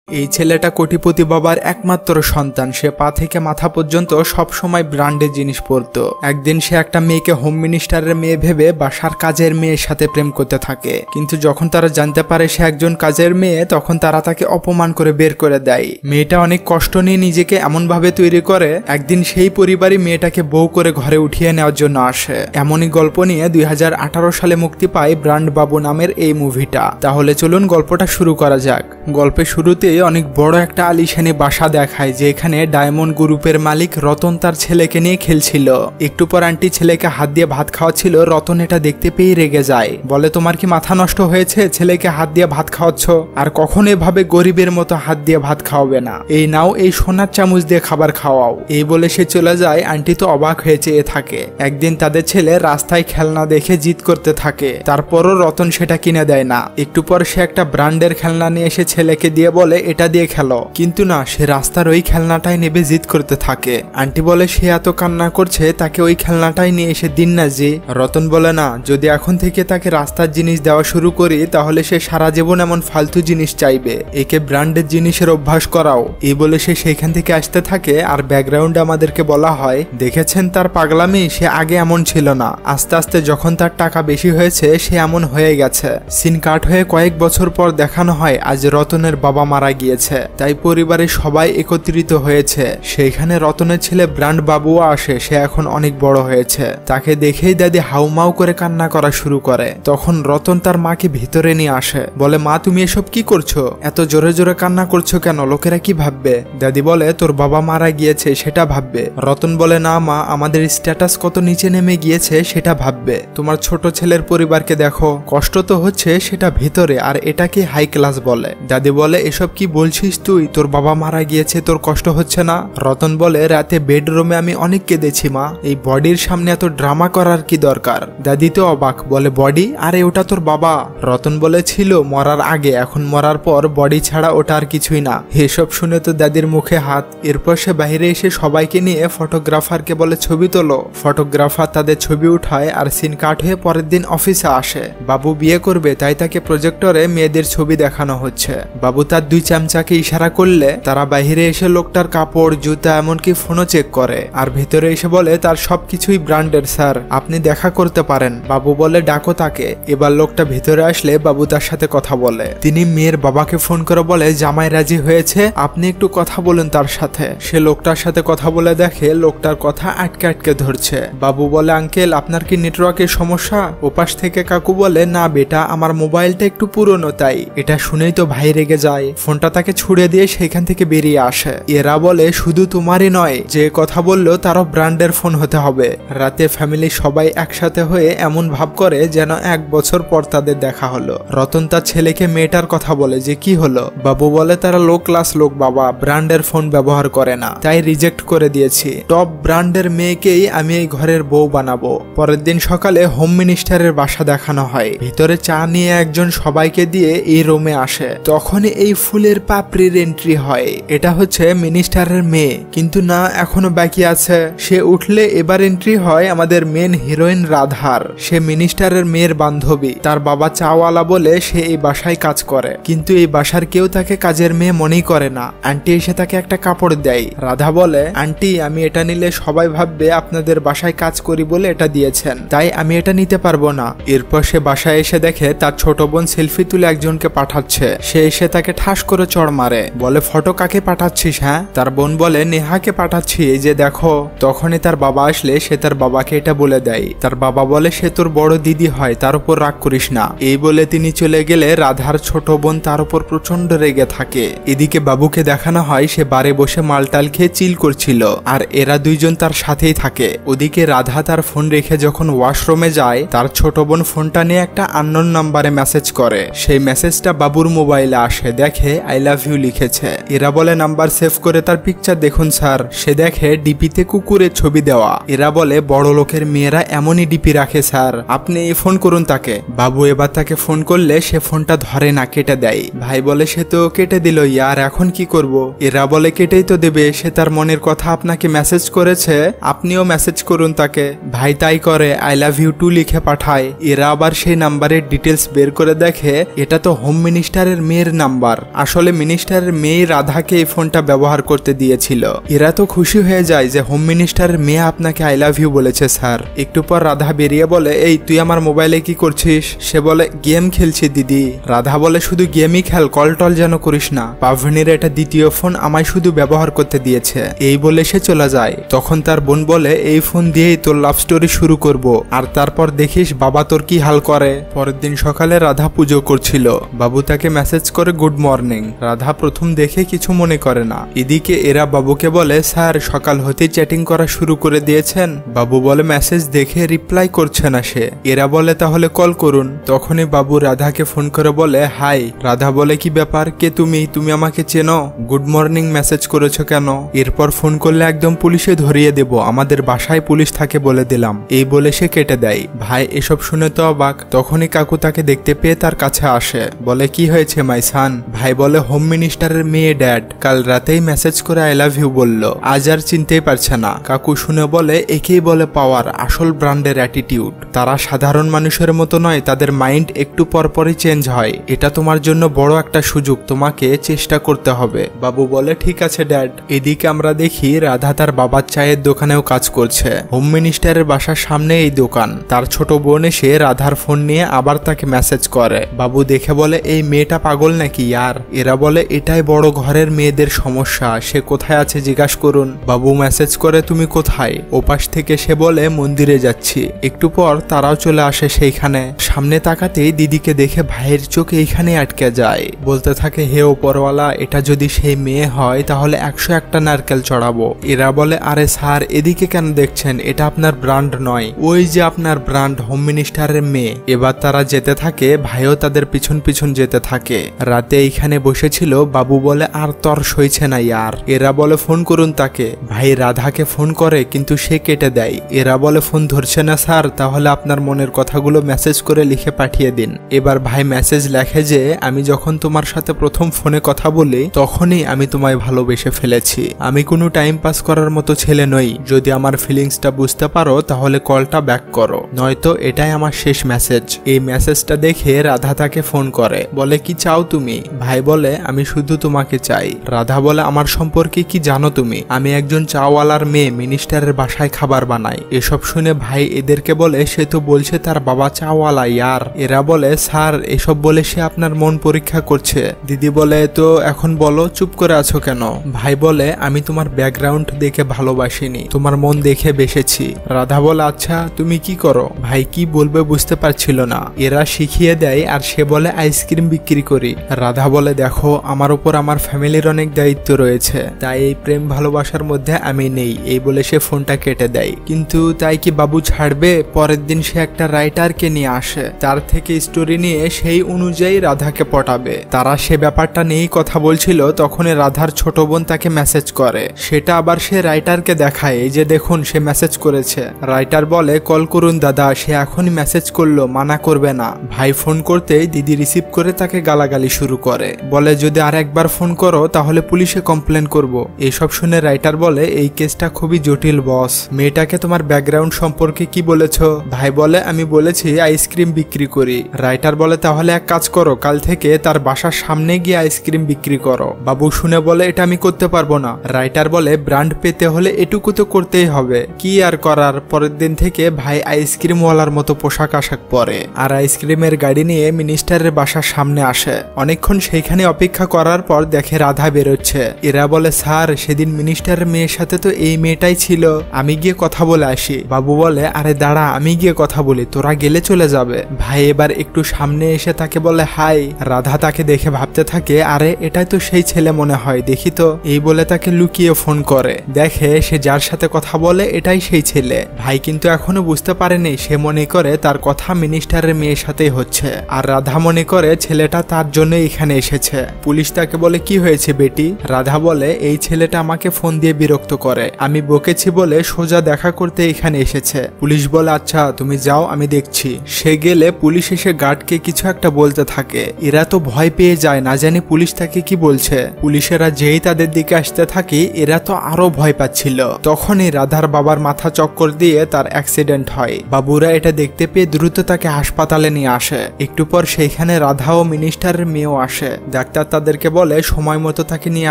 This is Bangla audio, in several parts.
এই ছেলেটা কোটিপতি বাবার একমাত্র সন্তান। সে পা থেকে মাথা পর্যন্ত সব সময় ব্র্যান্ডের জিনিস পরতো। একদিন সে একটা মেয়েকে হোম মিনিস্টারের মেয়ে ভেবে বাসার কাজের মেয়ের সাথে প্রেম করতে থাকে, কিন্তু যখন তারা জানতে পারে সে একজন কাজের মেয়ে তখন তারা তাকে অপমান করে বের করে দেয়। মেয়েটা অনেক কষ্ট নিয়ে নিজেকে এমনভাবে তৈরি করে একদিন সেই পরিবারই মেয়েটাকে বউ করে ঘরে উঠিয়ে নেওয়ার জন্য আসে। এমনই গল্প নিয়ে 2018 সালে মুক্তি পায় ব্র্যান্ড বাবু নামের এই মুভিটা। তাহলে চলুন গল্পটা শুরু করা যাক। গল্পের শুরুতে অনেক বড় একটা আলিশানি বাসা দেখায়, যেখানে ডায়মন্ড গ্রুপের মালিক রতন তার ছেলেকে নিয়ে খেলছিল। একটু পর আন্টি ছেলেকে হাত দিয়ে ভাত খাওয়াচ্ছিল। রতন এটা দেখতে পেয়ে রেগে যায়, বলে তোমার কি মাথা নষ্ট হয়েছে? ছেলেকে হাত দিয়ে ভাত খাওয়াচ্ছ, আর কখনো এভাবে গরিবের মতো হাত দিয়ে ভাত খাওয়াবে না। এই নাও, এই সোনার চামচ দিয়ে খাবার খাওয়াও। এই বলে সে চলে যায়। আন্টি তো অবাক হয়ে চেয়ে থাকে। একদিন তাদের ছেলে রাস্তায় খেলনা দেখে জিদ করতে থাকে, তারপরও রতন সেটা কিনে দেয় না। একটু পর সে একটা ব্র্যান্ডের খেলনা নিয়ে এসে ছেলেকে দিয়ে বলে এটা দিয়ে খেলো, কিন্তু না, সে রাস্তার ওই খেলনাটাই নেবে জিদ করতে থাকে। আন্টি বলে সে এত কান্না করছে, তাকে ওই খেলনাটাই নিয়ে এসে দিন না জি। রতন বলে না, যদি এখন থেকে তাকে রাস্তার জিনিস দেওয়া শুরু করি তাহলে সে সারা জীবন এমন ফালতু জিনিস চাইবে, একে ব্র্যান্ডের জিনিসের অভ্যাস করাও। এই বলে সে সেখান থেকে আসতে থাকে। আর ব্যাকগ্রাউন্ডে আমাদেরকে বলা হয়, দেখেছেন তার পাগলামি, সে আগে এমন ছিল না, আস্তে আস্তে যখন তার টাকা বেশি হয়েছে সে এমন হয়ে গেছে। সিন কাট হয়ে কয়েক বছর পর দেখানো হয় আজ রতনের বাবা মারা গিয়েছে, তাই পরিবারের সবাই একত্রিত হয়েছে। সেখানে রতনের ছেলে ব্র্যান্ড বাবুও আসে। সে এখন অনেক বড় হয়েছে। তাকে দেখেই দাদি হাউমাউ করে কান্না করা শুরু করে। তখন রতন তার মাকে ভিতরে নিয়ে আসে, বলে মা তুমি এসব কি করছো? এত জোরে জোরে কান্না করছো কেন? লোকেরা কি ভাববে? দাদি বলে তোর বাবা মারা গিয়েছে সেটা ভাববে। রতন বলে না মা, আমাদের স্ট্যাটাস কত নিচে নেমে গিয়েছে সেটা ভাববে। তোমার ছোট ছেলের পরিবারকে দেখো, কষ্ট তো হচ্ছে সেটা ভিতরে, আর এটাকে হাই ক্লাস বলে। দাদি বলে এসব কি বলছিস তুই? তোর বাবা মারা গিয়েছে, তোর কষ্ট হচ্ছে না? রতন বলে রাতে বেডরুমে আমি অনেক কেঁদেছি মা, এই বডির সামনে এত ড্রামা করার কি দরকার? দাদি তো অবাক, বলে বডি? আরে ওটা তোর বাবা। রতন বলে ছিল মরার আগে, এখন মরার পর বডি ছাড়া ওটা আর কিছুই না। এসব শুনে তো দাদির মুখে হাত। এরপর সে বাইরে এসে সবাইকে নিয়ে ফটোগ্রাফারকে বলে ছবি তোলো। ফটোগ্রাফার তাদের ছবি উঠায়। আর সিন কাট হয়ে পরের দিন অফিসে আসে। বাবু বিয়ে করবে, তাই তাকে প্রজেক্টরে মেয়েদের ছবি দেখানো হচ্ছে। বাবু তার দুই চামচাকে ইশারা করলে তারা বাইরে এসে লোকটার কাপড়, জুতা, এমনকি ফোনও চেক করে। আর ভিতরে এসে বলে তার সবকিছুই ব্র্যান্ডের স্যার, আপনি দেখা করতে পারেন। বাবু বলে ডাকো তাকে। এবার লোকটা ভিতরে আসলে বাবু তার সাথে কথা বলে। তিনি মেয়ের বাবাকে ফোন করে বলে জামাই রাজি হয়েছে, আপনি একটু কথা বলুন তার সাথে। সে লোকটার সাথে কথা বলে দেখে লোকটার কথা আটকে আটকে ধরছে। বাবু বলে আঙ্কেল আপনার কি নেটওয়ার্কের সমস্যা? ওপাশ থেকে কাকু বলে না বেটা, আমার মোবাইলটা একটু পুরনো তাই। এটা শুনেই তো ভাই রেগে যায়, ফোনটা তাকে ছুড়ে দিয়ে সেখান থেকে বেরিয়ে আসে। এরা বলে শুধু তোমারই নয়, যে কথা বললো তারও ব্র্যান্ডের ফোন হতে হবে। রাতে ফ্যামিলি সবাই একসাথে হয়ে এমন ভাব করে যেন 1 বছর পর তাদের দেখা হলো। রতন তার ছেলেকে মেয়েটার কথা বলে যে কি হলো? বাবু বলে তারা লো ক্লাস লোক বাবা, ব্র্যান্ডের ফোন ব্যবহার করে না, তাই রিজেক্ট করে দিয়েছি। টপ ব্র্যান্ডের মেয়েকেই আমি এই ঘরের বউ বানাবো। পরের দিন সকালে হোম মিনিস্টারের বাসা দেখানো হয়। ভিতরে চা নিয়ে একজন সবাইকে দিয়ে এই রুমে আসে। তখনই এই ফুলের পাপড়ির এন্ট্রি হয়। এটা হচ্ছে মিনিস্টারের মেয়ে, কিন্তু না, এখনো বাকি আছে। সে উঠলে এবার এন্ট্রি হয় আমাদের মেন হিরোইন রাধার। সে মিনিস্টারের মেয়ের বান্ধবী। তার বাবা চাওয়ালা বলে সে এই বাসায় কাজ করে, কিন্তু এই বাসার কেউ তাকে কাজের মেয়ে মনেই করে না। আন্টি এসে তাকে একটা কাপড় দেয়। রাধা বলে আন্টি আমি এটা নিলে সবাই ভাববে আপনাদের বাসায় কাজ করি বলে এটা দিয়েছেন, তাই আমি এটা নিতে পারবো না। এরপর সে বাসায় এসে দেখে তার ছোট বোন সেলফি তুলে একজনকে পাঠাচ্ছে। সে এসে তাকে ঠাস করে চড় মারে, বলে ফটো কাকে পাঠাচ্ছিস? হ্যাঁ? তার বোন বলে নেহাকে পাঠাচ্ছি, এই যে দেখো। তখনই তার বাবা আসলে সে তার বাবাকে এটা বলে দেয়। তার বাবা বলে সে তোর বড় দিদি হয়, তার উপর রাগ করিস না। এই বলে তিনি চলে গেলে রাধার ছোট বোন তার উপর প্রচন্ড রেগে থাকে। এদিকে বাবুকে দেখানো হয় সে বারে বসে মালটাল খেয়ে চিল করছিল, আর এরা দুইজন তার সাথেই থাকে। ওদিকে রাধা তার ফোন রেখে যখন ওয়াশরুমে যায়, তার ছোট বোন ফোনটা নিয়ে একটা আননোন নাম্বারে মেসেজ করে। সেই মেসেজটা বাবুর মোবাইলে আসে, দেখে আই লাভ ইউ লিখেছে। এরা বলে নাম্বার সেভ করে তার পিকচার দেখুন স্যার। সে দেখে ডিপিতে কুকুরের ছবি দেওয়া। এরা বলে বড় লোকের মেয়েরা এমনই ডিপি রাখে স্যার, আপনি ফোন করুন তাকে। বাবু এবার তাকে ফোন করলে সে ফোনটা ধরে না, কেটে দেয়। ভাই বলে সে তো কেটে দিল ইয়ার, এখন কি করব? এরা বলে কেটেই তো দেবে, সে তার মনের কথা আপনাকে মেসেজ করেছে, আপনিও মেসেজ করুন তাকে। ভাই তাই করে, আই লাভ ইউ টু লিখে পাঠায়। এরা আবার সেই নাম্বারের ডিটেলস বের করে দেখে এটা তো হোম মিনিস্টারের মেয়ের নাম্বার। আসলে আসলে মিনিস্টারের মেয়ে রাধাকে এই ফোনটা ব্যবহার করতে দিয়েছিল। এরা তো খুশি হয়ে যায় যে হোম মিনিস্টারের মেয়ে আপনাকে আই লাভ ইউ বলেছে স্যার। একটু পর রাধা বেরিয়ে বলে, এই তুই আমার মোবাইলে কি করছিস? সে বলে, গেম খেলছি দিদি। রাধা বলে, শুধু গেমই খেল, কল টল যেন করিস না। পাভনির এটা দ্বিতীয় ফোন, আমায় শুধু ব্যবহার করতে দিয়েছে। এই বলে সে চলে যায়। তখন তার বোন বলে, এই ফোন দিয়েই তোর লাভ স্টোরি শুরু করব, আর তারপর দেখিস বাবা তোর কি হাল করে। পরের দিন সকালে রাধা পুজো করছিল। বাবু তাকে মেসেজ করে গুড মর্নিং। রাধা প্রথম দেখে কিছু মনে করে না। এদিকে এরা বাবুকে বলে, স্যার সকাল হতেই চ্যাটিং করা শুরু করে দিয়েছেন। বাবু বলে, মেসেজ দেখে রিপ্লাই করছে না সে। এরা বলে, তাহলে কল করুন। তখনই বাবু রাধাকে ফোন করে বলে, হাই। রাধা বলে, কি ব্যাপার, কে তুমি? তুমি আমাকে চেনো? গুড মর্নিং মেসেজ করেছো কেন? এরপর ফোন করলে একদম পুলিশে ধরিয়ে দেব, আমাদের বাসায় পুলিশ থাকে বলে দিলাম। এই বলে সে কেটে দেয়। ভাই এসব শুনে তো অবাক। তখনই কাকু তাকে দেখতে পেয়ে তার কাছে আসে, বলে, কি হয়েছে মাই সান? ভাই বলে, হোম মিনিস্টারের মেয়ে ড্যাড কাল রাতেই মেসেজ করে আই লাভ ইউ বলল, আজ আর চিনতেই পারছে না। কাকু শুনে বলে, একেই বলে পাওয়ার, আসল ব্র্যান্ডের অ্যাটিটিউড। তারা সাধারণ মানুষের মতো নয়, তাদের মাইন্ড একটু পরপরই চেঞ্জ হয়। এটা তোমার জন্য বড় একটা সুযোগ, তোমাকে চেষ্টা করতে হবে। বাবু বলে, ঠিক আছে ড্যাড। এদিকে আমরা দেখি রাধা তার বাবার চায়ের দোকানেও কাজ করছে। হোম মিনিস্টারের বাসার সামনে এই দোকান। তার ছোট বোন এসে রাধার ফোন নিয়ে আবার তাকে মেসেজ করে। বাবু দেখে বলে, এই মেয়েটা পাগল নাকি ইয়ার? এরা বলে, এটাই বড় ঘরের মেয়েদের সমস্যা, সে কোথায় আছে জিজ্ঞাসা করুন। বাবু মেসেজ করে, তুমি কোথায়? ওপাশ থেকে সে বলে, মন্দিরে যাচ্ছি। একটু পর তারাও চলে আসে সেইখানে। সামনে তাকাতেই দিদিকে দেখে ভাইয়ের চোখ এইখানে আটকে যায়। বলতে থাকে, হে ওপরওয়ালা, এটা যদি সেই মেয়ে হয় তাহলে 101টা নারকেল চড়াবো। এরা বলে, আরে স্যার এদিকে কেন দেখছেন, এটা আপনার ব্র্যান্ড নয়, ওই যে আপনার ব্র্যান্ড হোম মিনিস্টারের মেয়ে। এবার তারা যেতে থাকে, ভাইও তাদের পিছন পিছন যেতে থাকে। রাতে এইখানে বসেছিল। বাবু বলে, আর তর সইছে না ইয়ার। এরা বলে, ফোন করুন তাকে। ভাই রাধাকে ফোন করে কিন্তু সে কেটে দেয়। এরা বলে, ফোন ধরছে না স্যার, তাহলে আপনার মনের কথাগুলো মেসেজ করে লিখে পাঠিয়ে দিন। এবার ভাই মেসেজ লেখে যে, আমি যখন তোমার সাথে প্রথম ফোনে কথা বলি তখনই আমি তোমায় ভালোবেসে ফেলেছি। আমি কোনো টাইম পাস করার মতো ছেলে নই। যদি আমার ফিলিংসটা বুঝতে পারো তাহলে কলটা ব্যাক করো, নয়তো এটাই আমার শেষ মেসেজ। এই মেসেজটা দেখে রাধা তাকে ফোন করে, বলে, কি চাও তুমি? ভাই বলে, আমি শুধু তোমাকে চাই। রাধা বলে, আমার সম্পর্কে কি জানো তুমি? আমি একজন চাওয়ালার মেয়ে, মিনিস্টারের বাসায় খাবার বানাই। এসব শুনে ভাই এদেরকে বলে, সে তো বলছে তার বাবা চাওয়ালা ইয়ার। এরা বলে, স্যার এসব বলে সে আপনার মন পরীক্ষা করছে। দিদি বলে, তো এখন বলো, চুপ করে আছো কেন? ভাই বলে, আমি তোমার ব্যাকগ্রাউন্ড দেখে ভালোবাসিনি, তোমার মন দেখে বেসেছি। রাধা বলে, আচ্ছা তুমি কি করো? ভাই কি বলবে বুঝতে পারছিল না। এরা শিখিয়ে দেয় আর সে বলে, আইসক্রিম বিক্রি করি। রাধা বলে, দেখো আমার উপর আমার ফ্যামিলির অনেক দায়িত্ব রয়েছে, তাই এই প্রেম ভালোবাসার মধ্যে আমি নেই। এই বলে সে ফোনটা কেটে দেয়। কিন্তু তাই কি বাবু ছাড়বে? পরের দিন সে একটা রাইটারকে নিয়ে আসে, তার থেকে স্টোরি নিয়ে সেই অনুযায়ী রাধাকে পটাবে। তারা সে ব্যাপারটা নিয়েই কথা বলছিল। তখনই রাধার ছোট বোন তাকে মেসেজ করে। সেটা আবার সে রাইটারকে দেখায়, এই যে দেখুন সে মেসেজ করেছে। রাইটার বলে, কল করুন দাদা, সে এখনই মেসেজ করলো, মানা করবে না। ভাই ফোন করতেই দিদি রিসিভ করে তাকে গালাগালি শুরু করে, বলে, যদি আর একবার ফোন করো তাহলে পুলিশে কমপ্লেন করব। এসব শুনে রাইটার বলে, এই কেসটা খুবই জটিল বস, মেয়েটাকে তোমার ব্যাকগ্রাউন্ড সম্পর্কে কি বলেছ? ভাই বলে, আমি বলেছি আইসক্রিম বিক্রি করি। রাইটার বলে, তাহলে এক কাজ করো, কাল থেকে তার বাসার সামনে গিয়ে আইসক্রিম বিক্রি করো। বাবু শুনে বলে, এটা আমি করতে পারবো না। রাইটার বলে, ব্র্যান্ড পেতে হলে এটুকু তো করতেই হবে, কি আর করার। পরের দিন থেকে ভাই আইসক্রিম ওয়ালার মতো পোশাক আশাক পরে আর আইসক্রিমের গাড়ি নিয়ে মিনিস্টারের বাসার সামনে আসে। অনেকক্ষণ সেইখানে অপেক্ষা করার পর দেখে রাধা বেরোচ্ছে। এরা বলে, স্যার সেদিন মিনিস্টারের মেয়ের সাথে তো এই মেয়েটাই ছিল, আমি গিয়ে কথা বলে আসি। বাবু বলে, আরে দাঁড়া, আমি গিয়ে কথা বলি, তোরা গেলে চলে যাবে। ভাই এবার একটু সামনে এসে তাকে বলে, হাই। রাধা তাকে দেখে ভাবতে থাকে, আরে এটাই তো সেই ছেলে মনে হয়, দেখি তো। এই বলে তাকে লুকিয়ে ফোন করে। দেখে সে যার সাথে কথা বলে এটাই সেই ছেলে। ভাই কিন্তু এখনো বুঝতে পারেনি, সে মনে করে তার কথা মিনিস্টারের মেয়ের সাথেই হচ্ছে, আর রাধা মনে করে ছেলেটা তার জন্য এখানে এসেছে। পুলিশ তাকে বলে, কি হয়েছে বেটি? রাধা বলে, এই ছেলেটা আমাকে ফোন দিয়ে বিরক্ত করে, আমি বকেছি বলে সোজা দেখা করতে এখানে এসেছে। পুলিশ বলে, আচ্ছা তুমি যাও, আমি দেখছি। সে গেলে পুলিশ এসে গার্ডকে কিছু একটা বলতে থাকে। এরা তো ভয় পেয়ে যায়, না জানি পুলিশ তাকে কি বলছে। পুলিশেরা যেই তাদের দিকে আসতে থাকে এরা তো আরো ভয় পাচ্ছিল। তখনই রাধার বাবার মাথা চক্কর দিয়ে তার অ্যাক্সিডেন্ট হয়। বাবুরা এটা দেখতে পেয়ে দ্রুত তাকে হাসপাতালে নিয়ে আসে। একটু পর সেইখানে রাধা ও মিনিস্টারের মেয়েও আসে। ডাক্তার তাদেরকে বলে সময় মতো তাকে নিয়ে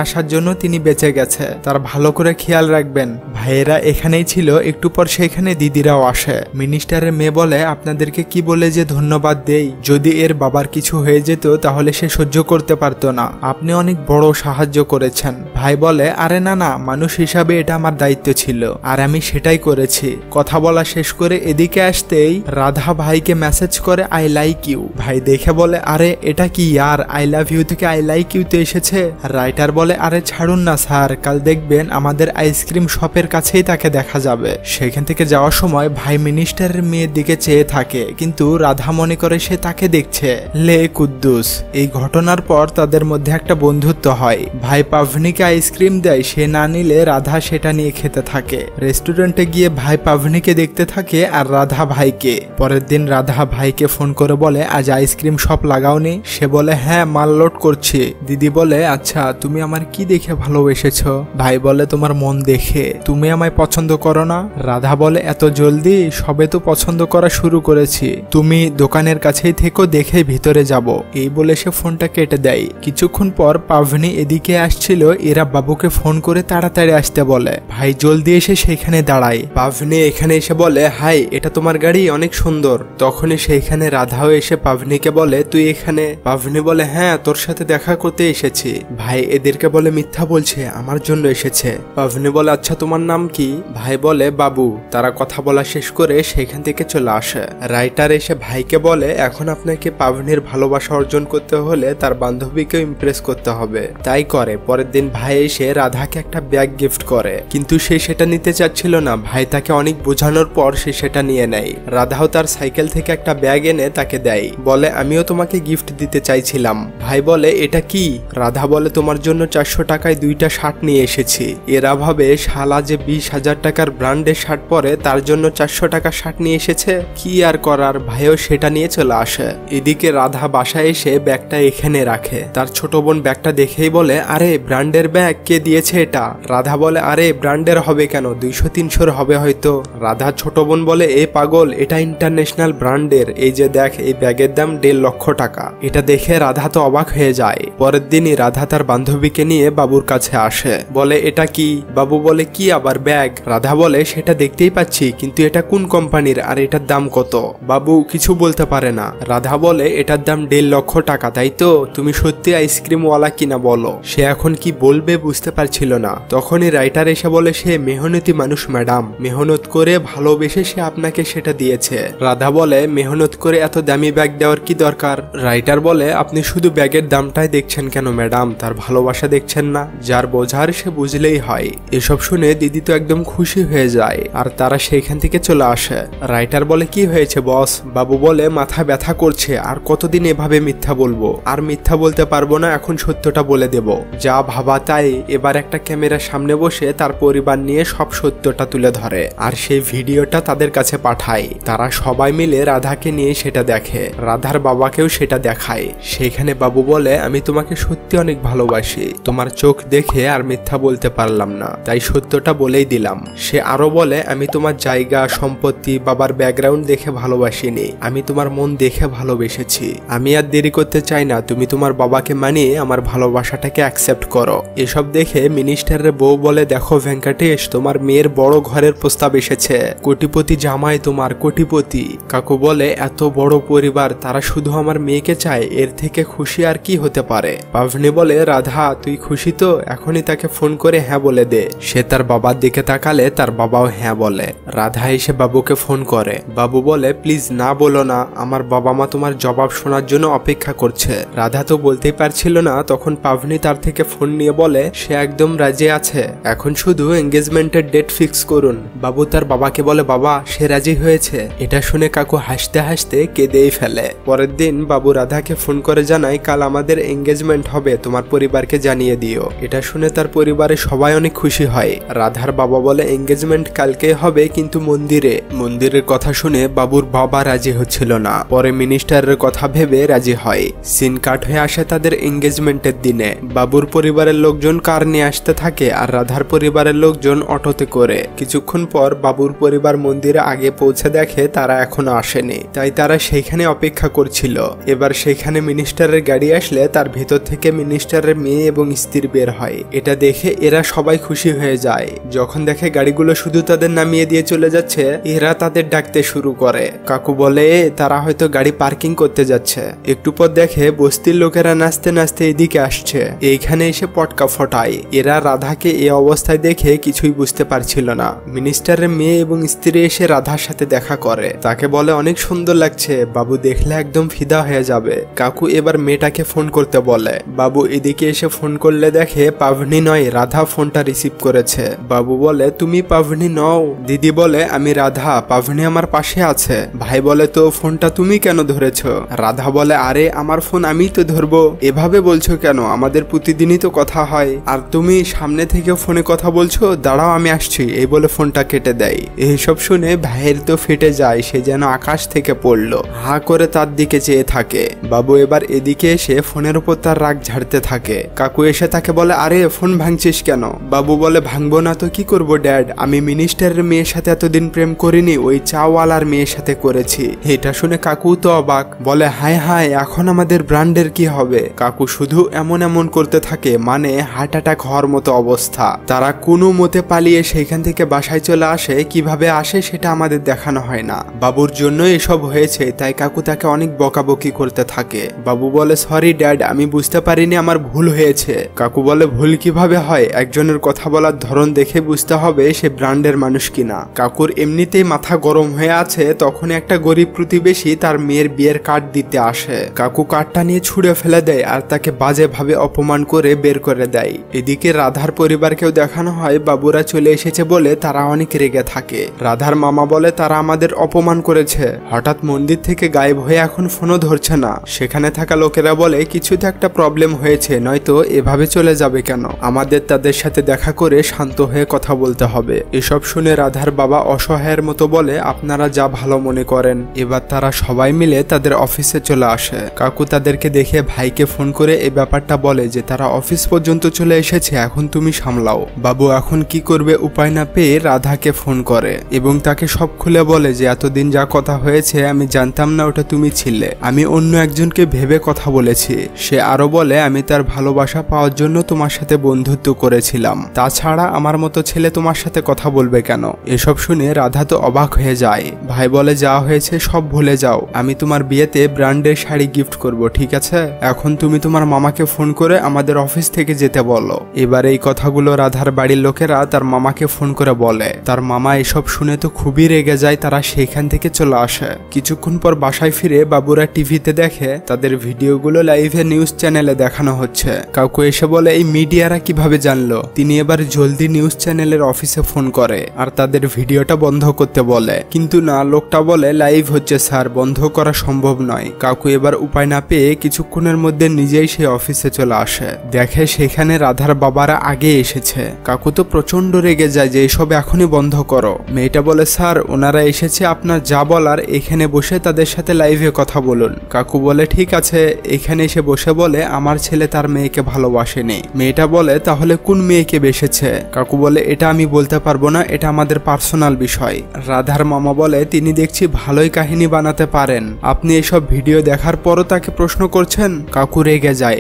আসার জন্য তিনি বেঁচে গেছে, তার ভালো করে খেয়াল রাখবেন। ভাইয়েরা এখানেই ছিল, একটু পর সেখানে দিদিরাও আসে। মিনিস্টারের মেয়ে বলে আপনাদেরকে কি বলে যে ধন্যবাদ দেই, যদি এর বাবার কিছু হয়ে যেত তাহলে সে সহ্য করতে পারতো না, আপনি অনেক বড় সাহায্য করেছেন। ভাই বলে আরে না না, মানুষ হিসাবে এটা আমার দায়িত্ব ছিল আর আমি সেটাই করেছি। কথা বলা শেষ করে এদিকে আসতেই রাধা ভাইকে মেসেজ করে আই লাইক ইউ। ভাই দেখে বলে আরে এটা কি ইয়ার, আই লাভ ইউ থেকে আই লাইক ইউ তো এসেছে। রাইটার বলে আরে ছাড়ুন না স্যার, কাল দেখবেন আমাদের আইসক্রিম শপের কাছেই তাকে দেখা যাবে। সেখান থেকে যাওয়ার সময় ভাই মিনিস্টারের মেয়ের দিকে চেয়ে থাকে, কিন্তু রাধা মনে করে সে তাকে দেখছে। লে কুদ্দুস। এই ঘটনার পর তাদের মধ্যে একটা বন্ধুত্ব হয়। ভাই পাভনিকে আইসক্রিম দেয়, সে না নিলে রাধা সেটা নিয়ে খেতে থাকে। রেস্টুরেন্টে গিয়ে ভাই পাভনিকে দেখতে থাকে আর রাধা ভাইকে। পরের দিন রাধা ভাইকে ফোন করে বলে আজ আইসক্রিম শপ লাগাওনি? সে বলে হ্যাঁ, মাল লোড করছি। দিদি বলে আচ্ছা তুমি আমার কি দেখে ভালোবেসেছো? ভাই বলে তোমার মন দেখে। তুমি আমায় পছন্দ করো না? রাধা বলে এত জলদি? সবে তো পছন্দ করা শুরু করেছি, তুমি দোকানের কাছেই থেকো, দেখে ভিতরে যাব। এই বলে সে ফোনটা কেটে দেয়। কিছুক্ষণ পর পাভনি এদিকে আসছিল, এরা বাবুকে ফোন করে তাড়াতাড়ি আসতে বলে। ভাই জলদি এসে সেখানে দাঁড়ায়। পাভনি এখানে এসে বলে হাই, এটা তোমার গাড়ি, অনেক সুন্দর। তখনই সেইখানে রাধাও এসে পাভনিকে বলে তুই এখানে? পাভনি বলে হ্যাঁ, তোর সাথে দেখা করতে এসেছি। ভাই এদেরকে বলে মিথ্যা বলছে, আমার জন্য এসেছে। পাভনি বলে আচ্ছা তোমার নাম কি? ভাই বলে বাবু। তারা কথা বলা শেষ করে সেখান থেকে চলে আসে। রাইটার এসে ভাইকে বলে এখন আপনাকে পাভনির ভালোবাসা অর্জন করতে হলে তার বান্ধবীকেও ইমপ্রেস করতে হবে। তাই করে। পরের দিন ভাই এসে রাধাকে একটা ব্যাগ গিফট করে, কিন্তু সে সেটা নিতে চাচ্ছিল না। ভাই তাকে অনেক বোঝানোর পর সে সেটা নিয়ে নেয়। রাধাও তার সাইকেল থেকে একটা ব্যাগ এনে তাকে দেয়, বলে আমিও তোমাকে গিফট দিতে চাইছিলাম। ভাই বলে এটা কি? রাধা বলে তোমার জন্য 400 টাকায় 2টা শার্ট নিয়ে এসেছি। এরা ভাবে শালা যে 20,000 টাকার ব্র্যান্ডের শার্ট পরে তার জন্য 400 টাকার শার্ট নিয়ে এসেছে। কি আর করার, ভাইও সেটা নিয়ে চলে আসে। এদিকে রাধা বাসায় এসে ব্যাগটা এখানে রাখে। তার ছোট বোন ব্যাগটা দেখেই বলে আরে ব্র্যান্ডের ব্যাগ, কে দিয়েছে এটা? রাধা বলে আরে ব্র্যান্ডের হবে কেন, 200-300 হবে হয়তো। রাধা ছোট বোন বলে এ পাগল, এটা ইন্টারন্যাশনাল ব্র্যান্ডের, এই যে দেখ এই ব্যাগের দাম 1.5 লক্ষ টাকা। এটা দেখে রাধা তো অবাক হয়ে যায়। পরের দিনই রাধা তার বান্ধবীকে নিয়ে বাবুর কাছে আসে, বলে এটা কি? বাবু বলে কি আবার ব্যাগ? রাধা বলে সেটা দেখতেই পাচ্ছি, কিন্তু এটা কোন কোম্পানির আর এটার দাম কত? বাবু কিছু বলতে পারে না। রাধা বলে এটার দাম 1.5 লক্ষ টাকা, তাই তো? তুমি সত্যি আইসক্রিমওয়ালা কিনা বলো। সে এখন কি বলবে বুঝতে পারছিল না। তখনই রাইটার এসে বলে সে মেহনতি মানুষ ম্যাডাম, মেহনত করে ভালোবেসে সে আপনাকে সেটা দিয়েছে। রাধা বলে মেহনত করে এত দামি ব্যাগ দেওয়ার কি দরকার? রাইটার বলে আপনি শুধু ব্যাগের দামটাই দেখছেন কেন ম্যাডাম, তার ভালোবাসা দেখছেন না? যার বোঝার সে বুঝলেই হয়। এসব শুনে দিদি তো একদম খুশি হয়ে যায় আর তারা সেইখান থেকে চলে আসে। রাইটার বলে কি হয়েছে বস? বাবু বলে মাথা ব্যথা করছে, আর কতদিন এভাবে মিথ্যা বলবো? আর মিথ্যা বলতে পারবো না, এখন সত্যটা বলে দেব। যা ভাবা তাই। এবার একটা ক্যামেরার সামনে বসে তার পরিবার নিয়ে সব সত্যটা তুলে ধরে আর সেই ভিডিওটা তাদের কাছে পাঠায়। তারা সবাই মিলে রাধাকে নিয়ে সেটা দেখে, রাধার বাবাকেও সেটা দেখায়। সেখানে বাবু বলে আমি তোমাকে সত্যি অনেক ভালোবাসি, তোমার চোখ দেখে আর মিথ্যা বলতে পারলাম না, তাই সত্যটা বলেই দিলাম। সে আরো বলে আমি তোমার জায়গা সম্পত্তি বাবার ব্যাকগ্রাউন্ড দেখে ভালোবাসিনি, আমি তোমার মন দেখে ভালোবেসেছি। আমি আর দেরি করতে চাই না, তুমি তোমার বাবাকে মানিয়ে আমার ভালোবাসাটাকে অ্যাকসেপ্ট করো। এসব দেখে মিনিস্টারের বউ বলে দেখো ভেঙ্কটেশ, তোমার মেয়ের বড় ঘরের প্রস্তাব এসেছে, কোটিপতি জামাই তোমার, কোটিপতি। কাকু বলে এত বড় পরিবার, তারা শুধু আমার মেয়েকে চায়, এর থেকে খুশি আর কি হতে পারে? পাভনি বলে রাধা তুই খুশি তো? এখনই তাকে ফোন করে হ্যাঁ বলে দে। সে তার বাবার দিকে তাকালে তার বাবাও হ্যাঁ বলে। রাধা এসে বাবুকে ফোন করে। বাবু বলে প্লিজ না বলো না, আমার বাবা মা তোমার জবাব শোনার জন্য অপেক্ষা করছে। রাধা তো বলতেই পারছিল না, তখন পাভনি তার থেকে ফোন নিয়ে বলে সে একদম রাজি আছে, এখন শুধু এঙ্গেজমেন্টের ডেট ফিক্স করুন। বাবু তার বাবাকে বলে বাবা সে রাজি হয়েছে। এটা শুনে কাকু হাসতে হাসতে কেঁদেই ফেলে। পরের দিন বাবু রাধাকে ফোন করে জানায় কাল আমাদের এঙ্গেজমেন্ট হবে, তোমার পরিবারকে জানিয়ে দিও। এটা শুনে তার পরিবারের সবাই অনেক খুশি হয়। রাধার বাবা বলে এঙ্গেজমেন্ট কালকে হবে, কিন্তু মন্দিরে। মন্দিরের কথা শুনে বাবুর বাবা রাজি হচ্ছিল না, পরে মিনিস্টারের কথা ভেবে রাজি হয়। সিন কাট হয়ে আসে তাদের এঙ্গেজমেন্টের দিনে। বাবুর পরিবারের লোকজন কার নিয়ে আসতে থাকে আর রাধার পরিবারের লোকজন অটোতে করে। কিছুক্ষণ পর বাবুর পরিবার মন্দিরে আগে পৌঁছে দেখে তারা এখনো আসেনি, তাই তারা সেইখানে অপেক্ষা করছিল। এবার সেখানে মিনিস্টারের গাড়ি আসলে তার ভেতর থেকে মিনিস্টারের মেয়ে এবং স্ত্রী বের হয়। এটা দেখে এরা সবাই খুশি হয়ে যায়। যখন দেখে গাড়িগুলো শুধু তাদের নামিয়ে দিয়ে চলে যাচ্ছে, এরা তাদের ডাকতে শুরু করে। কাকু বলে তারা হয়তো গাড়ি পার্কিং করতে যাচ্ছে। একটু পর দেখে বস্তির লোকেরা নাচতে নাচতে এদিকে আসছে। এইখানে এসে পটকা ফটায়। এরা রাধাকে এই অবস্থায় দেখে কিছুই বুঝতে পারছিল না। মিনিস্টারের মেয়ে এবং স্ত্রী এসে রাধার সাথে দেখা করে। তাকে বলে অনেক সুন্দর লাগছে, বাবু দেখলে একদম ফিদা হয়ে যাবে। কাকু এবার মেয়েটাকে ফোন করতে বলে। বাবু এদিকে এসে ফোন করলে দেখে পাভনি নয়, রাধা ফোনটা রিসিভ করেছে। বাবু বলে তুমি পাভনি নও। দিদি বলে আমি রাধা, পাভনি আমার পাশে আছে। ভাই বলে তো ফোনটা তুমি কেন ধরেছ? রাধা বলে আরে আমার ফোন আমিই তো ধরবো। এভাবে বলছো কেন? আমাদের প্রতিদিনই তো কথা হয়, আর তুমি সামনে থেকে ফোনে কথা বলছো। দাঁড়াও আমি আসছি, এই বলে ফোনটা কেটে দেয়। এইসব শুনে ভাইয়ের তো ফেটে যায়, সে যেন আকাশ থেকে পড়লো। হা করে তার দিকে চেয়ে থাকে। বাবু এবার এদিকে এসে ফোনের উপর তার রাগ ঝাড়তে থাকে। কাকু এসে তাকে বলে আরে ফোন ভাঙছিস কেন? বাবু বলে ভাঙবো না তো কি করবো ড্যাড, আমি মিনিস্টারের মেয়ের সাথে এতদিন প্রেম করিনি, ওই চাওয়ালার মেয়ের সাথে করেছি। এটা শুনে কাকু তো অবাক, বলে হায় হায় এখন আমাদের ব্র্যান্ডের কি হবে? কাকু শুধু এমন এমন করতে থাকে, মানে হার্ট অ্যাটাক হওয়ার মতো অবস্থা। তারা কোনো মতে পালিয়ে সেইখান থেকে বাসায় চলে আসে। কিভাবে আসে সেটা আমাদের দেখানো হয় না। বাবুর জন্য এসব হয়েছে, তাই কাকু তাকে অনেক বকাবকি করতে থাকে। বাবু বলে সরি ড্যাড, আমি বুঝতে পারিনি, আমার ভুল হয়েছে। কাকু বলে ভুল কিভাবে হয়? একজনের কথা বলার ধরন দেখে বুঝতে হবে সে ব্র্যান্ডের মানুষ কিনা। কাকুর এমনিতেই মাথা গরম হয়ে আছে, তখন একটা গরিব প্রতিবেশী তার মেয়ের বিয়ের কার্ড দিতে আসে। কাকু কার্ডটা নিয়ে ছুঁড়ে ফেলে দেয় আর তাকে বাজেভাবে অপমান করে বের করে দেয়। এদিকে রাধার পরিবারকেও দেখানো হয় বাবুরা চলে এসেছে বলে তারা অনেক রেগে থাকে। রাধার মামা বলে তারা আমাদের অপমান করেছে, হঠাৎ মন্দির থেকে গায়েব হয়ে এখন ফোনও ধরছে না। সেখানে থাকা লোকেরা বলে কিছু তো একটা প্রবলেম হয়েছে, নয়তো এভাবে চলে যাবে কেন? আমাদের তাদের সাথে দেখা করে শান্ত হয়ে কথা বলতে হবে। এসব শুনে রাধার বাবা অসহায়ের মতো বলে আপনারা যা ভালো মনে করেন। এবার তারা সবাই মিলে তাদের অফিসে চলে আসে। কাকু তাদেরকে দেখে ভাইকে ফোন করে এই ব্যাপারটা বলে যে তারা অফিস পর্যন্ত চলে এসেছে, এখন তুমি সামলাও। বাবু এখন কি করবে উপায় না পেয়ে রাধাকে ফোন করে এবং তাকে সব খুলে বলে যে এতদিন যা কথা হয়েছে আমি জানতাম না ওটা তুমি ছিলে, আমি অন্য একজনকে ভেবে কথা বলেছি। সে আরো বলে আমি তার ভালোবাসা পাওয়ার জন্য তোমার সাথে বন্ধুত্ব করেছিলাম, তাছাড়া আমার মতো ছেলে তোমার সাথে কথা বলবে কেন? এসব শুনে রাধা তো অবাক হয়ে যায়। ভাই বলে যা হয়েছে সব ভুলে যাও, আমি তোমার বিয়েতে ব্র্যান্ডের শাড়ি গিফট করব, ঠিক আছে? এখন তুমি তোমার মামাকে ফোন করে আমাদের অফিস থেকে যেতে বলো। এবার এই কথাগুলো রাধার বাড়ির লোকেরা তার মামাকে ফোন করে বলে। তার মামা এসব শুনে তো খুবই রেগে যায়, তারা সেখান থেকে চলে আসে। কিছুক্ষণ পর বাসায় ফিরে বাবুরা টিভিতে দেখে তাদের ভিডিওগুলো লাইভে নিউজ চ্যানেলে দেখানো হচ্ছে। কাকু এসে বলে এই মিডিয়ারা কিভাবে জানলো? তিনি এবার জলদি নিউজ চ্যানেলের অফিসে ফোন করে আর তাদের ভিডিওটা বন্ধ করতে বলে, কিন্তু না, লোকটা বলে লাইভ হচ্ছে স্যার, বন্ধ করা সম্ভব নয়। কাকু এবার উপায় না পেয়ে কিছুক্ষণের মধ্যে নিজেই সেই অফিসে চলে আসে। দেখে সেখানে রাধার বাবারা আগে এসেছে। কাকু তো প্রচন্ড রেগে যায় যে এসব এখনই বন্ধ করো। মেয়েটা বলে স্যার ওনারা এসেছে, আপনার যা বলার এখানে বসে তাদের সাথে লাইভে কথা বলুন। কাকু বলে ঠিক আছে। এখানে এসে বসে বলে আমার ছেলে তার মেয়েকে ভালোবাসেনি। মেয়েটা বলে তাহলে কোন মেয়েকে বেসেছে? কাকু বলে এটা আমি বলতে পারবো না, এটা আমাদের পার্সোনাল বিষয়। রাধার মামা বলে তিনি দেখছি ভালোই কাহিনী বানাতে পারেন, আপনি এসব ভিডিও দেখার পরও তাকে প্রশ্ন করছেন? কাকু রেগে যায়,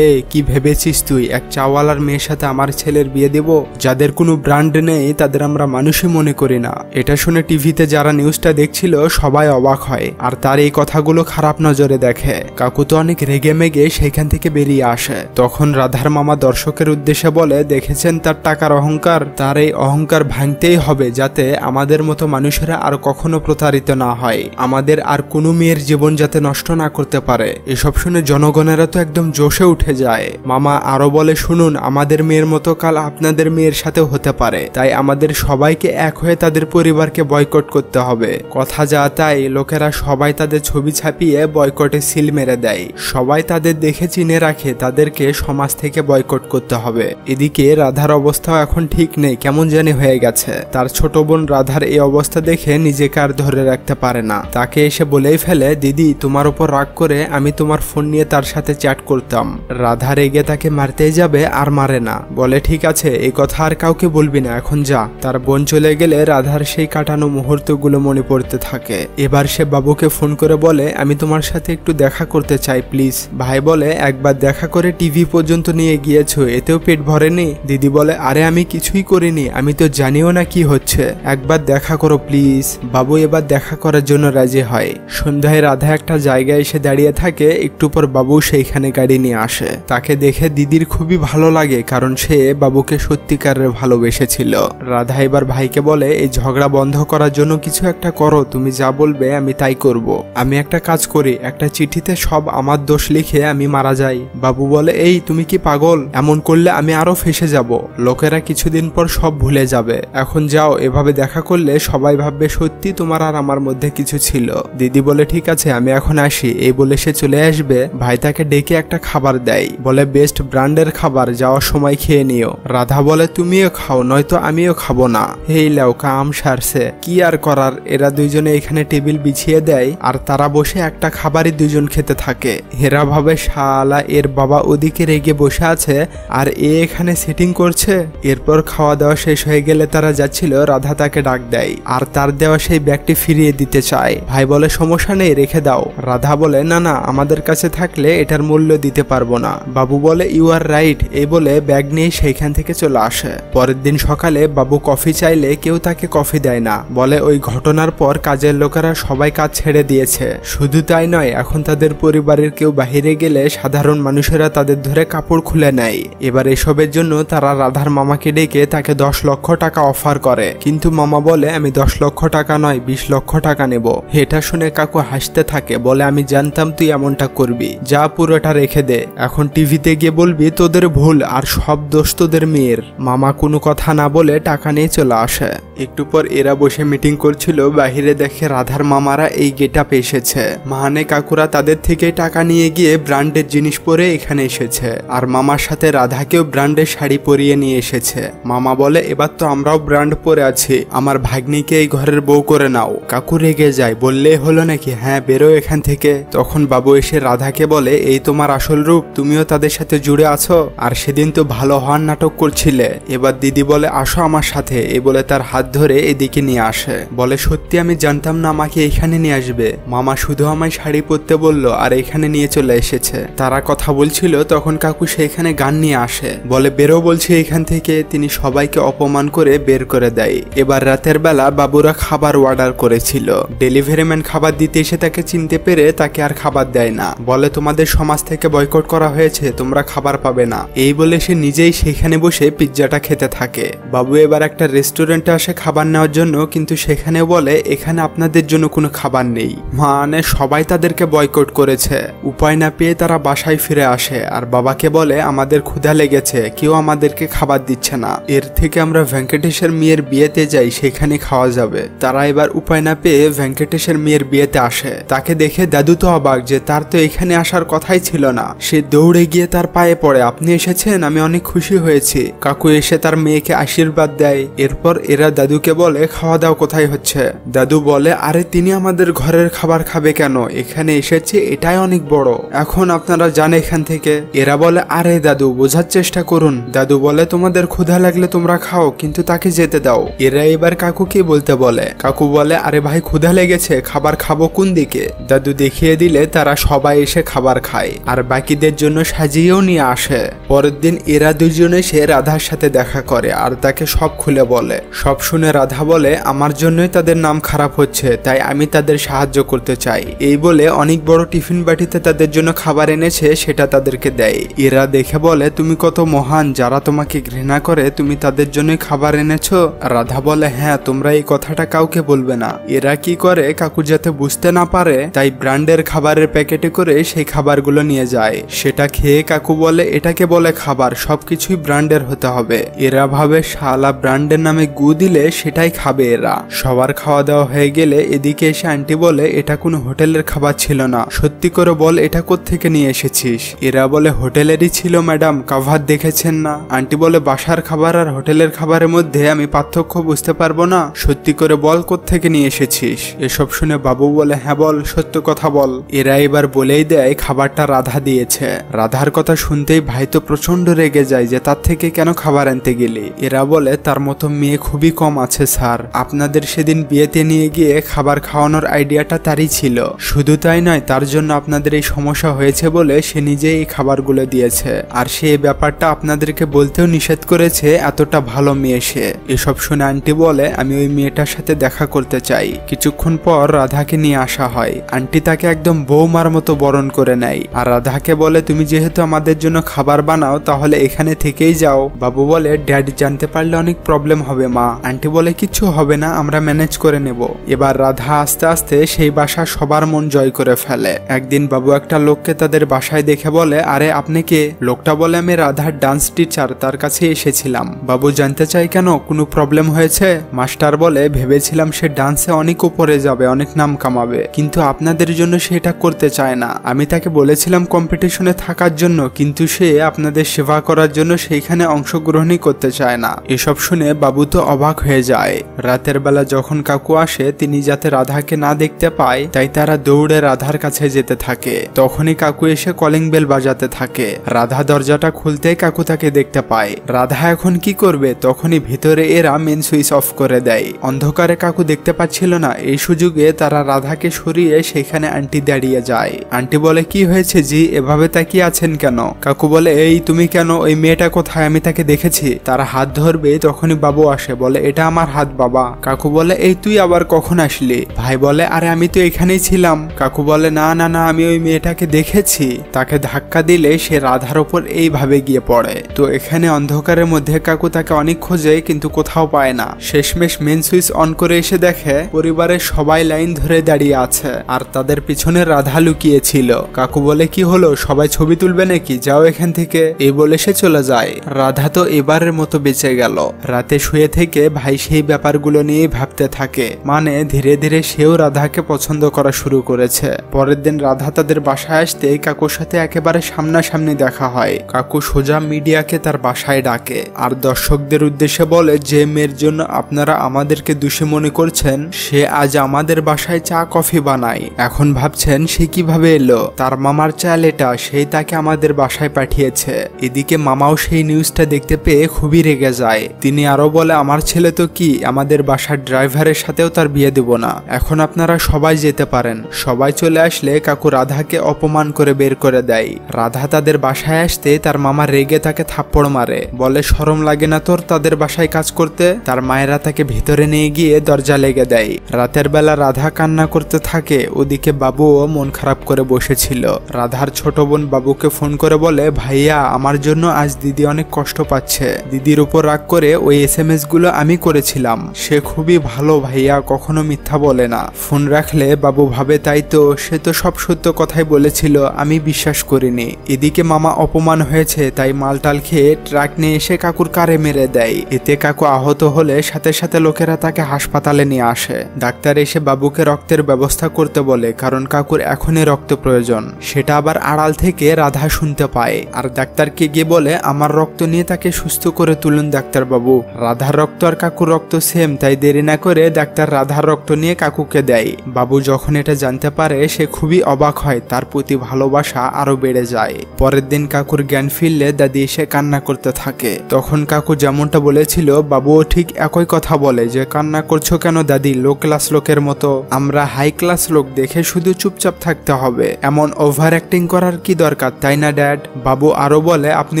কি ভেবেছিস তুই এক চাওয়ালার মেয়ের সাথে আমার ছেলের বিয়ে দেব? যাদের কোনো ব্র্যান্ড নেই তাদের আমরা মানুষই মনে করি না। এটা শুনে টিভিতে যারা নিউজটা দেখছিল সবাই অবাক হয় আর তার এই কথাগুলো খারাপ নজরে দেখে। কাকু তো অনেক রেগে মেগে সেখান থেকে বেরিয়ে আসে। তখন রাধার মামা দর্শকের উদ্দেশ্যে বলে দেখেছেন তার টাকার অহংকার, তার এই অহংকার ভাঙতেই হবে যাতে আমাদের মতো মানুষেরা আর কখনো প্রতারিত না হয়, আমাদের আর কোনো মেয়ের জীবন যাতে নষ্ট না করতে পারে। এসব শুনে জনগণেরা তো একদম জোশে উঠে যায়। মামা আরো বলে শুনুন, আমাদের মেয়ের মতো কাল আপনাদের মেয়ের সাথেও হতে পারে, তাই আমাদের সবাইকে এক হয়ে তাদের পরিবারকে বয়কট করতে হবে। কথা যা তাই লোকেরা সবাই তাদের ছবি ছাপিয়ে বয়কটে সিল মেরে দেয়। সবাই তাদের দেখে চিনে রাখে তাদেরকে সমাজ থেকে বয়কট করতে হবে। এদিকে রাধার অবস্থাও এখন ঠিক নেই, কেমন জানি হয়ে গেছে। তার ছোট বোন রাধার এই অবস্থা দেখে নিজেকে আর ধরে রাখতে পারে না। তাকে এসে বলেই ফেলে দিদি তোমার উপর রাগ করে আমি তোমার ফোন নিয়ে তার সাথে চ্যাট করতাম। রাধা রেগে তাকে মারতেই যাবে আর মারে না, বলে ঠিক আছে এই কথা আর কাউকে বলবি না, এখন যা। তার বোন চলে গেলে রাধার সেই কাটানো মুহূর্তগুলো মনে পড়তে থাকে। এবার সে বাবুকে ফোন করে বলে আমি তোমার সাথে একটু দেখা করতে চাই প্লিজ। ভাই বলে একবার দেখা করে টিভি পর্যন্ত নিয়ে গিয়েছো, এতেও পেট ভরেনি? দিদি বলে আরে আমি কিছুই করিনি, আমি তো জানিও না কি হচ্ছে, একবার দেখা করো প্লিজ। বাবু এবার দেখা করার জন্য রাজি হয়। সন্ধ্যায় রাধা একটা জায়গায় এসে দাঁড়িয়ে থাকে, একটু পর বাবু সেইখানে গাড়ি নিয়ে আসে। তাকে দেখে দিদির খুবই ভালো লাগে, কারণ সে বাবুকে সত্যিকারের ভালোবেসেছিল। রাধা এবার ভাইকে বলে এই ঝগড়া বন্ধ করার জন্য কিছু একটা করো, তুমি যা বলবে আমি তাই করব। আমি একটা কাজ করি, একটা চিঠিতে সব আমার দোষ লিখে আমি মারা যাই। বাবু বলে এই তুমি কি পাগল, এমন করলে আমি আরো ফেসে যাব, লোকেরা কিছুদিন পর সব ভুলে যাবে। এখন যাও, এভাবে দেখা করলে সবাই ভাববে সত্যি তোমার আর আমার মধ্যে কিছু ছিল। দিদি বলে ঠিক আছে আমি এখন আসি। এই বলে সে চলে আসবে। ভাই তাকে ডেকে একটা খাবার দেয়, বলে বেস্ট ব্র্যান্ডের খাবার, যাওয়ার সময় খেয়ে নিও। রাধা বলে তুমিও খাও, নয়তো আমিও খাবো না। এই লাও কাম সারছে, কি আর করার। এরা দুইজনে এখানে টেবিল বিছিয়ে দেয় আর তারা বসে একটা খাবারই দুজন খেতে থাকে। হেরা ভাবে শালা এর বাবা ওদিকে রেগে বসে আছে আর এ এখানে সেটিং করছে। এরপর খাওয়া দাওয়া শেষ হয়ে গেলে তারা যাচ্ছিল, রাধা তাকে ডাক দেয় আর তার দেওয়া সেই ব্যাগটি ফিরিয়ে দিতে চায়। ভাই বলে সমস্যা নেই, রেখে দাও। রাধা বলে না না, আমাদের কাছে থাকলে এটার মূল্য দিতে পারবো না। বাবু বলে ইউ আর রাইট। এই বলে ব্যাগ নিয়ে সেইখান থেকে চলে আসে। পরের দিন সকালে বাবু কফি চাইলে কেউ তাকে কফি দেয় না, বলে ওই ঘটনার পর কাজের লোকেরা সবাই কাজ ছেড়ে দিয়েছে। শুধু তাই নয়, এখন তাদের পরিবারের কেউ বাহিরে গেলে সাধারণ মানুষেরা তাদের ধরে কাপড় খুলে নেয়। এবার এসবের জন্য তারা রাধার মামাকে ডেকে তাকে 10 লক্ষ টাকা অফার করে, কিন্তু মামা বলে আমি 10 লক্ষ টাকা নয় 20 লক্ষ টাকা নেব। এটা শুনে কাকু হাসতে থাকে, বলে আমি জানতাম তুই এমনটা করবি, যা পুরোটা রেখে দে, এখন টিভিতে গিয়ে বলবি তোদের ভুল আর সব দোষ তোদের মেয়ের। মামা কোনো কথা না বলে টাকা নিয়ে চলে আসে। একটু পর এরা বসে মিটিং করছিল, বাহিরে দেখে রাধার মামারা এই গেটআপে এসেছে। মাহানে কাকুরা তাদের থেকে টাকা নিয়ে গিয়ে ব্র্যান্ডের জিনিস পরে এখানে এসেছে, আর মামার সাথে রাধাকেও ব্র্যান্ডের শাড়ি পরিয়ে নিয়ে এসেছে। মামা বলে এবার তো আমরাও ব্র্যান্ড পরে আছি, আমার ভাগ্নিকে এই ঘরের বউ করে নাও। কাকু রেগে যায়, বললে হলো নাকি, হ্যাঁ বেরো এখান থেকে। তখন বাবু এসে রাধাকে বলে এই তোমার আসল রূপ, তুমিও তাদের সাথে জুড়ে আছো, আর সেদিন তো ভালো হওয়ার নাটক করছিলে। এবার দিদি বলে আসো আমার সাথে। এই বলে তার হাত ধরে এদিকে নিয়ে আসে, বলে সত্যি আমি জানতাম না আমাকে এখানে নিয়ে আসবে, মামা শুধু আমায় শাড়ি পরতে বললো আর এখানে নিয়ে চলে এসেছে। তারা কথা বলছিল, তখন কাকু সেখানে গান নিয়ে আসে, বলে বেরো বলছে এখান থেকে। তিনি সবাইকে অপমান করে বের করে দেয়। এবার রাতের বেলা বাবুরা খাবার অর্ডার করেছিল, ডেলিভারি ম্যান খাবার দিতে এসে তাকে চিনতে পেরে তাকে আর খাবার দেয় না, বলে তোমাদের সমাজ থেকে বয়কট করা হয়েছে, তোমরা খাবার পাবে না। এই বলে সে নিজেই সেখানে বসে পিৎজাটা খেতে থাকে। বাবু এবার একটা রেস্টুরেন্টে আসে খাবার নেওয়ার জন্য, কিন্তু সেখানে বলে এখানে আপনাদের জন্য কোনো খাবার নেই, মানে সবাই তাদেরকে বয়কট করেছে। উপায় না পেয়ে তারা বাসায় ফিরে আসে আর বাবাকে বলে আমাদের ক্ষুধা লেগেছে, কেউ আমাদেরকে খাবার দিচ্ছে না, এর থেকে আমরা ভেঙ্কটেশের মেয়ের বিয়েতে যাই, সেখানে খাওয়া যাবে। তারা এবার উপায় না পেয়ে ভেঙ্কটেশের মেয়ের বিয়েতে আসে। তাকে দেখে দাদু তো অবাক যে তার তো এখানে আসার কথাই ছিল না। সে দৌড়ে গিয়ে তার পায়ে পড়ে, আপনি এসেছেন, আমি অনেক খুশি হয়েছি। কাকু এসে তার মেয়েকে আশীর্বাদ দেয়। এরপর এরা দাদুকে বলে খাওয়া দাওয়া কোথায় হচ্ছে। দাদু বলে আরে তিনি আমাদের ঘরের খাবার খাবে কেন, এখানে এসেছে এটাই অনেক বড়, এখন আপনারা যান এখান থেকে। এরা বলে আরে দাদু বোঝার চেষ্টা করুন। দাদু বলে তোমাদের ক্ষুধা লাগলে তোমরা খাও, কিন্তু তাকে যেতে দাও। এরা এবার কাকুকে বলতে বলে। কাকু বলে আরে ভাই ক্ষুধা লেগেছে, খাবার খাবো কোন দিকে। দাদু দেখিয়ে দিলে তারা সবাই এসে খাবার খায় আর বাকিদের জন্য সাজিয়েও নিয়ে আসে। পরের দিন এরা দুজনে সে রাধার সাথে দেখা করে আর তাকে সব খুলে বলে। সব শুনে রাধা বলে আমার জন্যই তাদের নাম খারাপ হচ্ছে, তাই আমি তাদের সাহায্য করতে চাই। এই বলে অনেক বড় টিফিন বাটিতে তাদের জন্য খাবার এনেছে, সেটা তাদেরকে দেয়। এরা দেখে বলে তুমি কত মহান, যারা তোমাকে ঘৃণা করে তুমি তাদের জন্যই খাবার এনেছো। রাধা বলে হ্যাঁ, তোমরা এই কথাটা কাউকে বলবে না। এরা কি করে কাকু যাতে বুঝতে না পারে, তাই ব্র্যান্ডের খাবারের প্যাকেটে করে সেই খাবারগুলো নিয়ে যায়। সেটা খেয়ে কাকু বলে এটাকে বলে খাবার, সবকিছুই ব্র্যান্ডের হতে হবে। এরা ভাবে শালা ব্র্যান্ডের নামে গু দিলে সেটাই খাবে এরা। সবার খাওয়া দাওয়া হয়ে গেলে এদিকে এসে আন্টি বলে এটা কোনো হোটেলের খাবার ছিল না, সত্যি করে বল এটা কোত্থেকে নিয়ে এসেছিস। এরা বলে হোটেলেরই ছিল ম্যাডাম, কাভার দেখেছেন না। আন্টি বলে বাসার খাবার আর হোটেলের খাবারের মধ্যে আমি পার্থক্য বুঝতে পারবো না, সত্যি করে বল কোত্থেকে নিয়ে এসেছিস। এসব শুনে বাবু বলে হ্যাঁ বল, সত্য কথা বল। এরা এবার বলেই দেয় খাবারটা রাধা দিয়েছে। রাধার কথা শুনতেই ভাই তো প্রচন্ড রেগে যায় যে তার থেকে কেন খাবার আনতে গেলি। এরা বলে তার মতো মেয়ে খুবই কম আছে স্যার, আপনাদের সেদিন বিয়েতে নিয়ে গিয়ে খাবার খাওয়ানোর আইডিয়াটা তারই ছিল। শুধু তাই নয়, তার জন্য আপনাদের এই সমস্যা হয়েছে হয়েছে বলে সে নিজেই এই খাবারগুলো দিয়েছে, আর সে এই ব্যাপারটা আপনাদেরকে বলতেও নিষেধ করেছে। এতটা ভালো মেয়ে সে। এসব শুনে আন্টি বলে আমি ওই মেয়েটার সাথে দেখা করতে চাই। কিছুক্ষণ পর রাধাকে নিয়ে আসা হয়। আন্টি তাকে একদম বৌমার মতো বরণ করে নেয়, আর রাধাকে বলে তুমি যেহেতু আমাদের জন্য খাবার বানাও তাহলে এখানে থেকেই যাও। বাবু বলে ড্যাডি জানতে পারলে অনেক প্রবলেম হবে মা। আন্টি বলে কিচ্ছু হবে না, আমরা ম্যানেজ করে নেব। এবার রাধা আস্তে আস্তে সেই বাসা সবার মন জয় করে ফেলে। একদিন বাবু একটা লোককে তাদের বাসায় দেখে বলে আরে আপনি কে? লোকটা বলে আমি রাধার ডান্স টিচার, তার কাছে এসেছিলাম। বাবু জানতে চাই কেন, কোনো প্রবলেম হয়েছে? মাস্টার বলে ভেবেছিলাম সে ডান্সে অনেক উপরে যাবে, অনেক নাম কামাবে, কিন্তু আপনাদের জন্য সে এটা করতে চায় না। আমি তাকে বলেছিলাম কম্পিটিশনে থাকার জন্য, কিন্তু সে আপনাদের সেবা করার জন্য সেইখানে অংশগ্রহণই করতে চায় না। এসব শুনে বাবু তো অবাক হয়ে যায়। রাতের বেলা যখন কাকু আসে তিনি যাতে রাধাকে না দেখতে পায় তাই তারা দৌড়ে রাধার কাছে যেতে থাকে। তখনই কাকু এসে কলিং বেল বাজাতে থাকে। রাধা দরজাটা খুলতেই কাকু তাকে দেখতে পায়। রাধা এখন কি করবে? তখনই ভিতরে এরা মেন সুইচ অফ করে দেয়। অন্ধকারে কাকু দেখতে পাচ্ছিল না। এই সুযোগে তারা রাধাকে সরিয়ে সেখানে আন্টি দাঁড়িয়ে যায়। আন্টি বলে কি হয়েছে জি, এভাবে তাকিয়ে আছেন কেন? কাকু বলে এই তুমি কেন? ওই মেয়েটা কোথায়? আমি তাকে দেখেছি। তারা হাত ধরবে তখনই বাবু আসে, বলে এটা আমার হাত বাবা। কাকু বলে এই তুই আবার কখন আসলি? ভাই বলে আরে আমি তো এখানেই ছিলাম। কাকু বলে না না না, আমি ওই মেয়েটাকে দেখেছি। তাকে ধাক্কা দিলে সে রাধার ওপর এইভাবে গিয়ে পড়ে। তো এখানে অন্ধকারের মধ্যে কাকু তাকে অনেক খোঁজে কিন্তু কোথাও পায় না। শেষমেশ মেন সুইচ অন করে এসে দেখে পরিবারের সবাই লাইন ধরে দাঁড়িয়ে আছে, আর তাদের পিছনে রাধা লুকিয়েছিল। কাকু বলে কি হলো, সবাই ছবি তুলবে নাকি? যাও এখান থেকে, এই বলে সে চলে যায়। রাধা তো এবারের মতো বেঁচে গেল। রাতে শুয়ে থেকে ভাই সেই ব্যাপারগুলো নিয়ে ভাবতে থাকে, মানে ধীরে ধীরে সেও রাধাকে পছন্দ করা শুরু করেছে। পরের দিন রাধা তাদের বাসায় আসতে কাকুর সাথে একেবারে সামনাসামনি দেখা হয়। কাকু সোজা মিডিয়াকে তার বাসায় ডাকে আর দর্শকদের উদ্দেশ্যে বলে যে মেয়ের জন্য আপনারা আমাদেরকে দোষী মনে করছেন সে আজ আমাদের বাসায় চা কফি বানায়। এখন ভাবছেন সে কিভাবে এলো? তার মামার চাল এটা, সেই তাকে আমাদের বাসায় পাঠিয়েছে। এদিকে মামাও সেই নিউজটা দেখতে পেয়ে খুবই রেগে যায়। তিনি আরো বলে আমার ছেলে তো কি, আমাদের বাসার ড্রাইভারের সাথেও তার বিয়ে দেব না। এখন আপনারা সবাই যেতে পারেন। সবাই চলে আসলে কাকু রাধাকে অপমান করে বের করে দেয়। রাধা তাদের বাসায় আসতে তার মামা রেগে তাকে থাপ্পড় মারে, বলে শরম লাগে না তোর তাদের বাসায় কাজ করতে? তার মায়েরা তাকে ভিতরে নিয়ে গিয়ে দরজা লেগে দেয়। রাতের বেলা রাধা কান্না করতে থাকে, ওদিকে বাবুও মন খারাপ করে বসেছিল। রাধার ছোট বোন বাবুকে ফোন করে বলে ভাইয়া আমার জন্য আজ দিদি অনেক কষ্ট পাচ্ছে। দিদির উপর রাগ করে ওই SMS গুলো আমি করেছিলাম। সে খুবই ভালো ভাইয়া, কখনো মিথ্যা বলে না। ফোন রাখলে বাবু ভাবে তাই তো, সে তো সব সত্য কথাই বলেছিল, আমি বিশ্বাস করিনি। এদিকে মামা অপমান হয়েছে তাই মালটাল খেয়ে ট্রাক নিয়ে এসে কাকুর কারে মেরে দেয়। এতে কাকু আহত হলে সাথে সাথে লোকেরা তাকে হাসপাতালে নিয়ে আসে। ডাক্তার এসে বাবুকে রক্তের ব্যবস্থা করতে বলে, কারণ কাকুর এখনই রক্ত প্রয়োজন। সেটা আবার আড়াল থেকে রাধা শুনতে পায় আর ডাক্তারকে গিয়ে বলে আমার রক্ত নিয়ে তাকে সুস্থ করে তুলুন ডাক্তার বাবু। রাধার রক্ত আর কাকুর রক্ত সেম, তাই দেরি না করে ডাক্তার রাধার রক্ত নিয়ে কাকুকে দেয়। বাবু যখন এটা জানতে পারে সে খুবই অবাক হয়, তার প্রতি ভালোবাসা আরো বেড়ে যায়। পরের দিন কাকুর জ্ঞান ফিরলে দাদি এসে কান্না করতে থাকে। তখন কাকু যেমনটা বলেছিল বাবুও ঠিক একই কথা বলে যে কান্না করছো কেন দাদি, লো ক্লাস লোকের মতো? আমরা হাই ক্লাস লোক দেখে শুধু চুপচাপ থাকতে হবে, এমন ওভার অ্যাক্টিং করার কি দরকার, তাই না ড্যাড? বাবু আরো বলে আপনি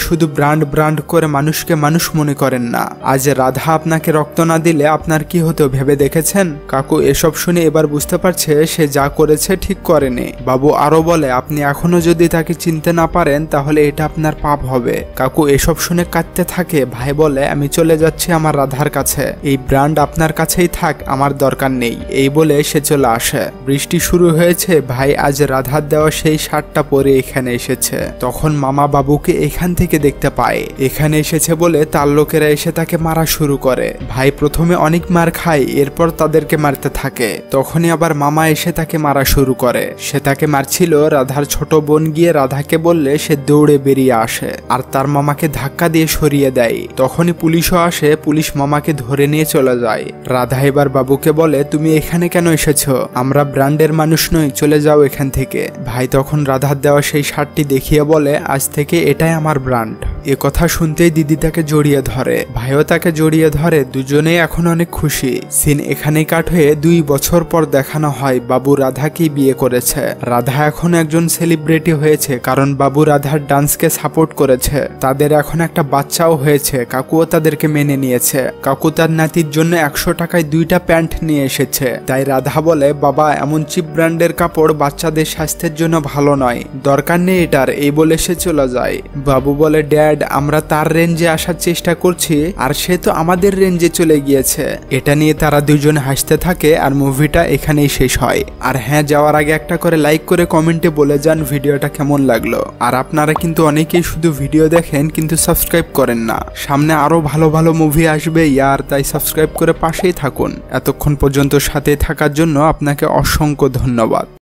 শুধু ব্র্যান্ড ব্র্যান্ড করে মানুষকে মানুষ মনে করেন না। আজ রাধা আপনাকে রক্ত না দিলে আপনার কি হতো ভেবে দেখেছেন? কাকু এসব শুনে এবার বুঝতে পারছে সে যা করেছে ঠিক করেনি। বাবু আরো বলে আপনি এখনো যদি তাকে চিনতে না পারেন তাহলে এটা আপনার পাপ হবে। কাকু এসব শুনে কাঁদতে থাকে। ভাই বলে আমি চলে যাচ্ছি আমার রাধার কাছে, এই ব্র্যান্ড আপনার কাছেই থাক, আমার দরকার নেই। এই বলে সে চলে আসে। বৃষ্টি শুরু হয়েছে। ভাই আজ রাধার দেওয়া সেই শার্টটা পরে এখানে এসেছে। তখন মামা বাবুকে এখান থেকে দেখতে পায়। এখানে এসেছে বলে তার লোকেরা এসে তাকে মারা শুরু করে। ভাই প্রথমে অনেক মার খায়, এরপর তাদেরকে মারতে থাকে। তখনই আবার মামা এসে তাকে মারা শুরু করে। সে তাকে মারছিল, রাধার ছোট বোন গিয়ে রাধাকে বললে সে দৌড়ে বেরিয়ে আসে আর তার মামাকে ধাক্কা দিয়ে সরিয়ে দেয়। তখনই পুলিশও আসে, পুলিশ মামাকে ধরে নিয়ে চলে যায়। রাধা এবার বাবুকে বলে তুমি এখানে কেন এসেছো? আমরা ব্র্যান্ডের মানুষ নই, চলে যাও এখান থেকে। ভাই তখন রাধার দেওয়া সেই শার্টটি দেখিয়ে বলে আজ থেকে এটাই আমার ব্র্যান্ড। এ কথা শুনতেই দিদি তাকে জড়িয়ে ধরে, ভাইও তাকে জড়িয়ে ধরে। দুজনেই এখন অনেক খুশি। সিন এখানেই কাট হয়ে 2 বছর পর দেখানো হয় বাবু রাধাকেই বিয়ে করেছে। রাধা এখন একজন সেলিব্রিটি হয়েছে কারণ বাবু রাধার ডান্সকে সাপোর্ট করেছে। তাদের এখন একটা বাচ্চাও হয়েছে, কাকুও তাদেরকে মেনে নিয়েছে। কাকু তার নাতির জন্য 100 টাকায় 2টা প্যান্ট নিয়ে এসেছে। তাই রাধা বলে, বাবা এমন চিপ ব্র্যান্ডের কাপড় বাচ্চাদের স্বাস্থ্যের জন্য ভালো নয়, দরকার নেই এটার, এই বলে সে চলে যায়। বাবু বলে, ড্যাড আমরা তার রেঞ্জে আসার চেষ্টা করছি আর সে তো আমাদের রেঞ্জে চলে গিয়েছে। এটা নিয়ে তারা দুজন হাসতে থাকে আর মুভিটা এখানেই শেষ হয়। আর হ্যাঁ, যাওয়ার আগে একটা করে লাইক করে কমেন্টে বলে যান ভিডিওটা কেমন লাগলো। আর আপনারা কিন্তু অনেকেই শুধু ভিডিও দেখেন কিন্তু সাবস্ক্রাইব করেন না। সামনে আরো ভালো ভালো মুভি আসবে ইয়ার, তাই সাবস্ক্রাইব করে পাশেই থাকুন। এতক্ষণ পর্যন্ত সাথে থাকার জন্য আপনাকে অসংখ্য ধন্যবাদ।